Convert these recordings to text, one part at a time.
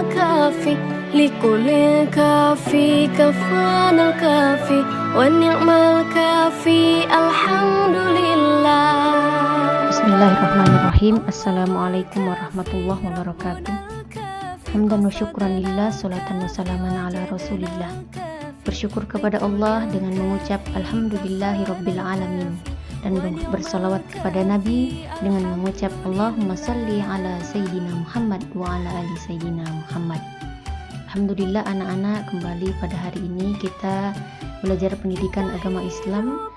الكافي لكل كافي كفانا الكافي والنعم الكافي الحمد لله. Bismillahirrahmanirrahim. Assalamualaikum warahmatullahi wabarakatuh. Hamdan wa syukran lillah, salatan wa salaman ala rasulillah. Bersyukur kepada Allah dengan mengucap Alhamdulillahi Rabbil Alamin, dan bersalawat kepada Nabi dengan mengucap Allahumma salli ala Sayyidina Muhammad wa ala ali Sayyidina Muhammad. Alhamdulillah anak-anak, kembali pada hari ini kita belajar pendidikan agama Islam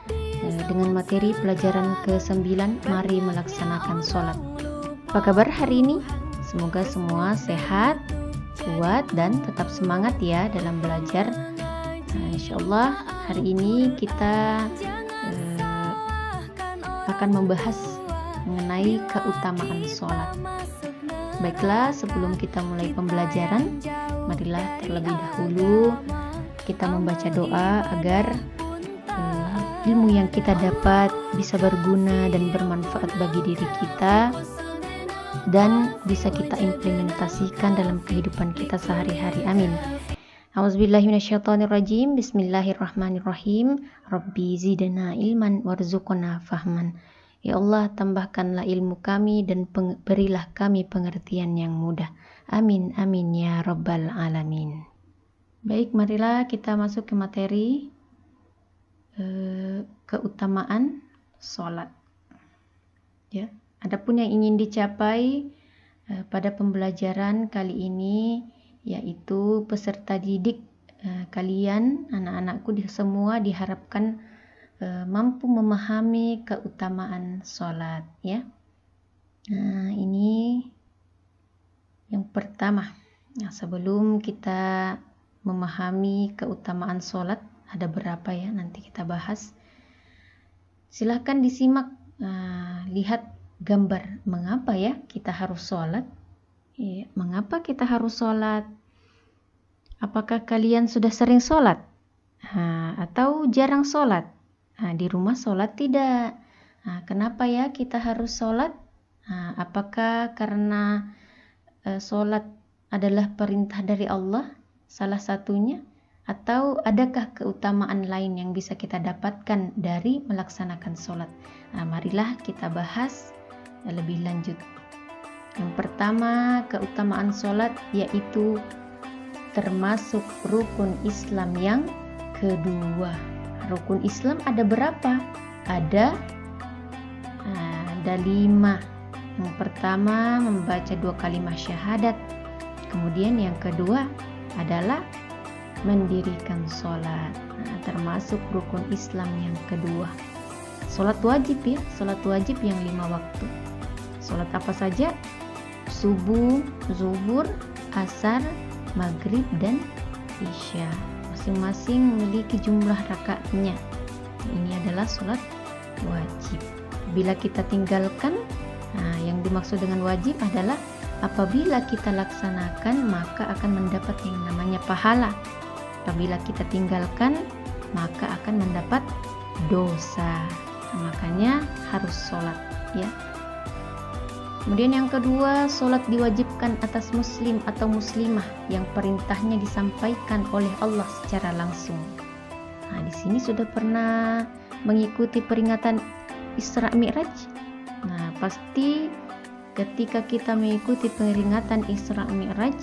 dengan materi pelajaran ke-9, mari melaksanakan sholat. Apa kabar hari ini? Semoga semua sehat, kuat, dan tetap semangat ya dalam belajar. Insyaallah hari ini kita akan membahas mengenai keutamaan sholat. Baiklah, sebelum kita mulai pembelajaran, marilah terlebih dahulu kita membaca doa agar ilmu yang kita dapat bisa berguna dan bermanfaat bagi diri kita dan bisa kita implementasikan dalam kehidupan kita sehari-hari. Amin. A'udzubillahi minasyaitonirrajim. Bismillahirrahmanirrahim. Rabbi zidna ilman warzuqna fahman. Ya Allah, tambahkanlah ilmu kami dan berilah kami pengertian yang mudah. Amin amin ya rabbal alamin. Baik, marilah kita masuk ke materi keutamaan sholat. Ya, adapun yang ingin dicapai pada pembelajaran kali ini, yaitu peserta didik kalian, anak-anakku semua diharapkan mampu memahami keutamaan sholat. Ya, nah ini yang pertama. Nah, sebelum kita memahami keutamaan sholat, ada berapa ya, nanti kita bahas. Silahkan disimak, lihat gambar mengapa ya kita harus sholat. Ya, mengapa kita harus sholat? Apakah kalian sudah sering sholat? Atau jarang sholat? Di rumah sholat tidak? Kenapa ya kita harus sholat? Apakah karena sholat adalah perintah dari Allah, salah satunya? Atau adakah keutamaan lain yang bisa kita dapatkan dari melaksanakan sholat? Marilah kita bahas lebih lanjut. Yang pertama, keutamaan sholat yaitu termasuk rukun Islam yang kedua. Rukun Islam ada berapa? Ada 5. Yang pertama, membaca 2 kalimat syahadat. Kemudian yang kedua adalah mendirikan sholat. Termasuk rukun Islam yang kedua. Sholat wajib ya, sholat wajib yang 5 waktu. Sholat apa saja? Subuh, zuhur, asar, maghrib, dan isya. Masing-masing memiliki jumlah rakaatnya. Ini adalah sholat wajib. Bila kita tinggalkan, yang dimaksud dengan wajib adalah apabila kita laksanakan maka akan mendapat yang namanya pahala. Apabila kita tinggalkan maka akan mendapat dosa. Makanya harus sholat ya. Kemudian yang kedua, sholat diwajibkan atas muslim atau muslimah yang perintahnya disampaikan oleh Allah secara langsung. Di sini sudah pernah mengikuti peringatan Isra Mi'raj? Pasti ketika kita mengikuti peringatan Isra Mi'raj,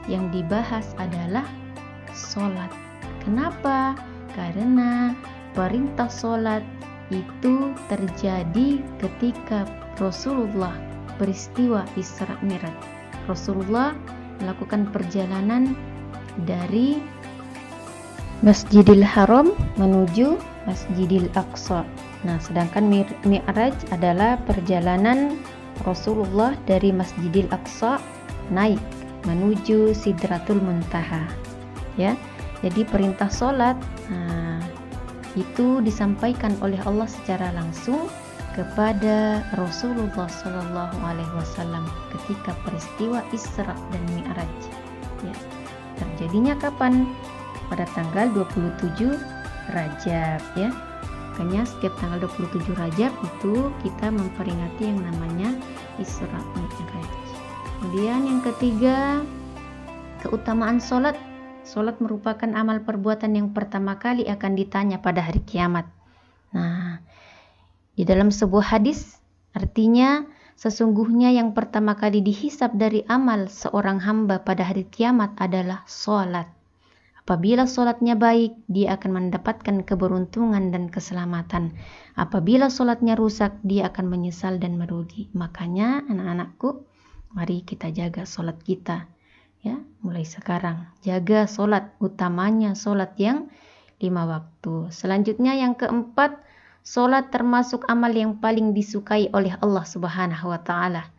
yang dibahas adalah sholat. Kenapa? Karena perintah sholat itu terjadi ketika Rasulullah peristiwa Isra Mi'raj. Rasulullah melakukan perjalanan dari Masjidil Haram menuju Masjidil Aqsa. Sedangkan Mi'raj adalah perjalanan Rasulullah dari Masjidil Aqsa naik menuju Sidratul Muntaha. Ya, jadi perintah sholat itu disampaikan oleh Allah secara langsung kepada Rasulullah Shallallahu Alaihi Wasallam ketika peristiwa Isra dan Mi'raj. Ya, terjadinya kapan? Pada tanggal 27 Rajab ya. Makanya setiap tanggal 27 Rajab itu kita memperingati yang namanya Isra Mi'raj. Kemudian yang ketiga, Keutamaan sholat. Sholat merupakan amal perbuatan yang pertama kali akan ditanya pada hari kiamat. Nah, di dalam sebuah hadis, artinya sesungguhnya yang pertama kali dihisab dari amal seorang hamba pada hari kiamat adalah sholat. Apabila sholatnya baik, dia akan mendapatkan keberuntungan dan keselamatan. Apabila sholatnya rusak, dia akan menyesal dan merugi. Makanya anak-anakku, mari kita jaga sholat kita. Ya, mulai sekarang jaga sholat, utamanya sholat yang 5 waktu. Selanjutnya yang keempat, sholat termasuk amal yang paling disukai oleh Allah Subhanahu wa Ta'ala.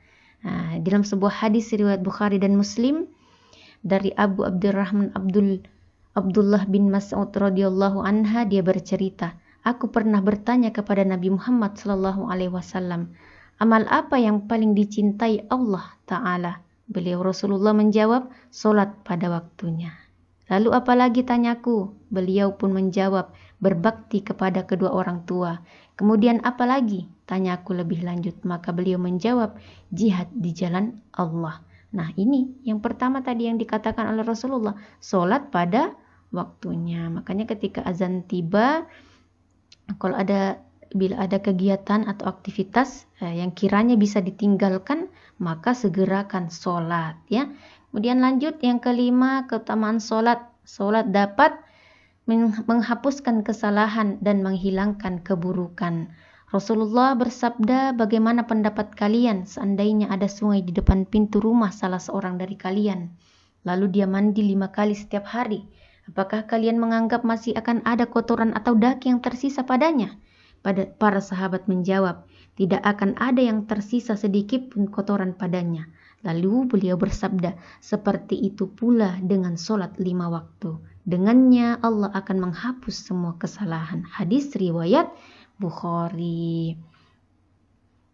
Nah, dalam sebuah hadis riwayat Bukhari dan Muslim dari Abu Abdurrahman Abdullah bin Mas'ud radhiyallahu anha, dia bercerita, aku pernah bertanya kepada Nabi Muhammad sallallahu alaihi wasallam, amal apa yang paling dicintai Allah Ta'ala? Beliau Rasulullah menjawab, sholat pada waktunya. Lalu apalagi, tanyaku? Beliau pun menjawab, berbakti kepada kedua orang tua. Kemudian apalagi? Tanyaku lebih lanjut. Maka beliau menjawab, jihad di jalan Allah. Nah, ini yang pertama tadi yang dikatakan oleh Rasulullah, sholat pada waktunya. Makanya ketika azan tiba, bila ada kegiatan atau aktivitas yang kiranya bisa ditinggalkan, maka segerakan sholat, ya. Kemudian lanjut yang kelima, keutamaan sholat. Sholat dapat menghapuskan kesalahan dan menghilangkan keburukan. Rasulullah bersabda, bagaimana pendapat kalian seandainya ada sungai di depan pintu rumah salah seorang dari kalian, lalu dia mandi 5 kali setiap hari? Apakah kalian menganggap masih akan ada kotoran atau daki yang tersisa padanya? Para sahabat menjawab, tidak akan ada yang tersisa sedikit pun kotoran padanya. Lalu beliau bersabda, seperti itu pula dengan sholat 5 waktu. Dengannya Allah akan menghapus semua kesalahan. Hadis riwayat Bukhari.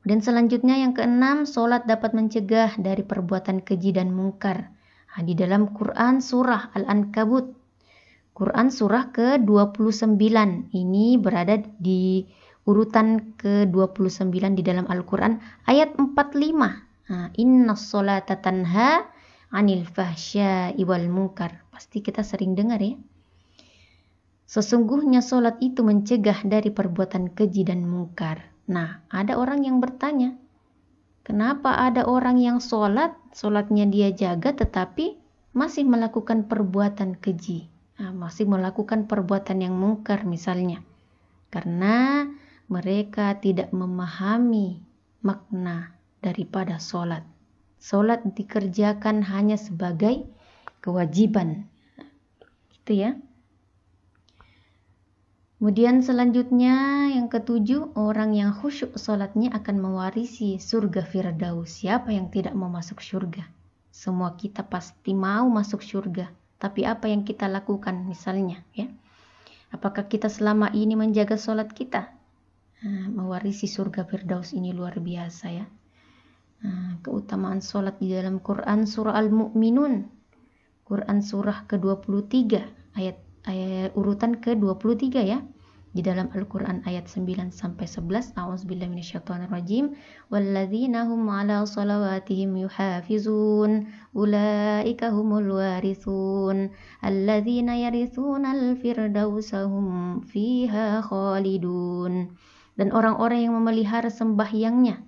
Dan selanjutnya yang keenam, sholat dapat mencegah dari perbuatan keji dan mungkar. Di dalam Quran surah Al-Ankabut, Quran surah ke-29, ini berada di urutan ke-29 di dalam Al-Quran, ayat 45. Inna sholata tanha anil fahsya'i wal munkar. Pasti kita sering dengar, ya. Sesungguhnya sholat itu mencegah dari perbuatan keji dan mungkar. Nah, ada orang yang bertanya, kenapa ada orang yang sholatnya dia jaga tetapi masih melakukan perbuatan keji? Masih melakukan perbuatan yang mungkar misalnya. Karena mereka tidak memahami makna daripada sholat. Sholat dikerjakan hanya sebagai kewajiban. Gitu ya. Kemudian selanjutnya yang ketujuh, orang yang khusyuk sholatnya akan mewarisi surga Firdaus. Siapa yang tidak mau masuk surga? Semua kita pasti mau masuk surga. Tapi apa yang kita lakukan misalnya, ya? Apakah kita selama ini menjaga sholat kita? Mewarisi surga Firdaus ini luar biasa, ya. Keutamaan sholat di dalam Quran surah Al-Mu'minun, Quran surah ke-23, ayat urutan ke-23, ya. Di dalam Al-Quran ayat 9 sampai 11, a'udzubillahi minasyaitonirrajim, walladzina hum 'ala shalawatihim yuhafizun ulaika humul warithun alladzina yarithunal firdausa hum fiha khalidun. Dan orang-orang yang memelihara sembahyangnya,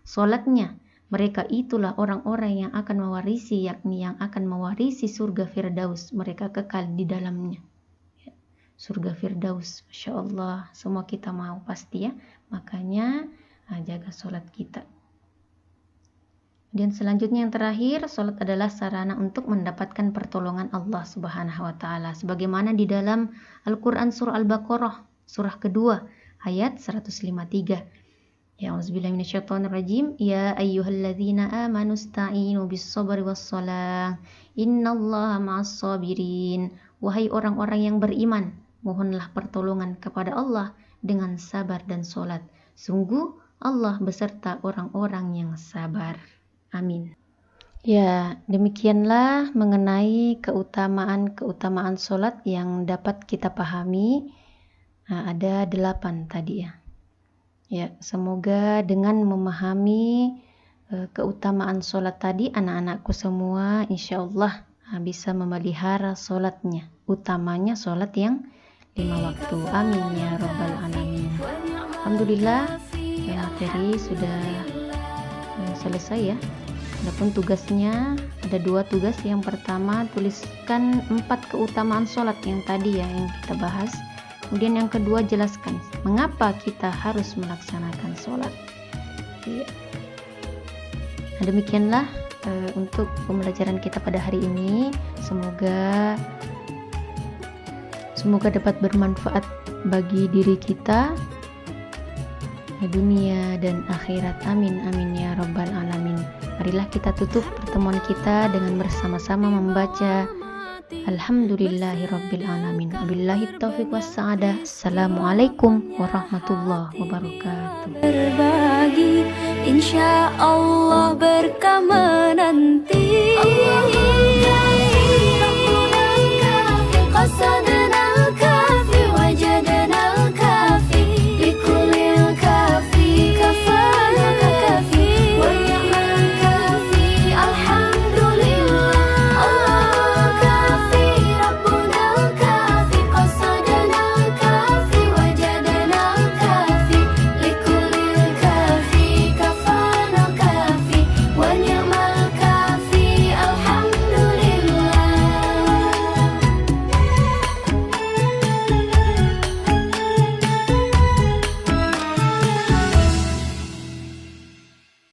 salatnya, mereka itulah orang-orang yang akan mewarisi, yakni yang akan mewarisi surga Firdaus, mereka kekal di dalamnya. Surga Firdaus, Masya Allah, semua kita mau pasti, ya. Makanya jaga sholat kita. Dan selanjutnya yang terakhir, sholat adalah sarana untuk mendapatkan pertolongan Allah Subhanahu wa Ta'ala. Sebagaimana di dalam Al-Quran surah Al-Baqarah, surah kedua, ayat 153. Ya, auzubillahi minasyaitonirrajim. Ya ayyuhalladzina amanu ista'inu bis-sabri was-shalah. Innallaha ma'as-sabirin. Wahai orang-orang yang beriman, mohonlah pertolongan kepada Allah dengan sabar dan sholat. Sungguh Allah beserta orang-orang yang sabar. Amin. Ya, demikianlah mengenai keutamaan sholat yang dapat kita pahami. Ada 8 tadi, ya. Ya, semoga dengan memahami keutamaan sholat tadi, anak-anakku semua insya Allah bisa memelihara sholatnya, utamanya sholat yang 5 waktu. Amin ya robbal alamin. Alhamdulillah, materi sudah selesai ya. Adapun tugasnya ada 2 tugas. Yang pertama, tuliskan 4 keutamaan sholat yang tadi ya yang kita bahas. Kemudian yang kedua, jelaskan mengapa kita harus melaksanakan sholat. Ya. Nah, demikianlah untuk pembelajaran kita pada hari ini. Semoga dapat bermanfaat bagi diri kita dunia dan akhirat. Amin amin ya robbal alamin. Marilah kita tutup pertemuan kita dengan bersama-sama membaca Alhamdulillahi rabbil alamin. Wabillahi taufiq wassa'adah. Assalamualaikum warahmatullahi wabarakatuh. Berbagi insya Allah berkah menanti.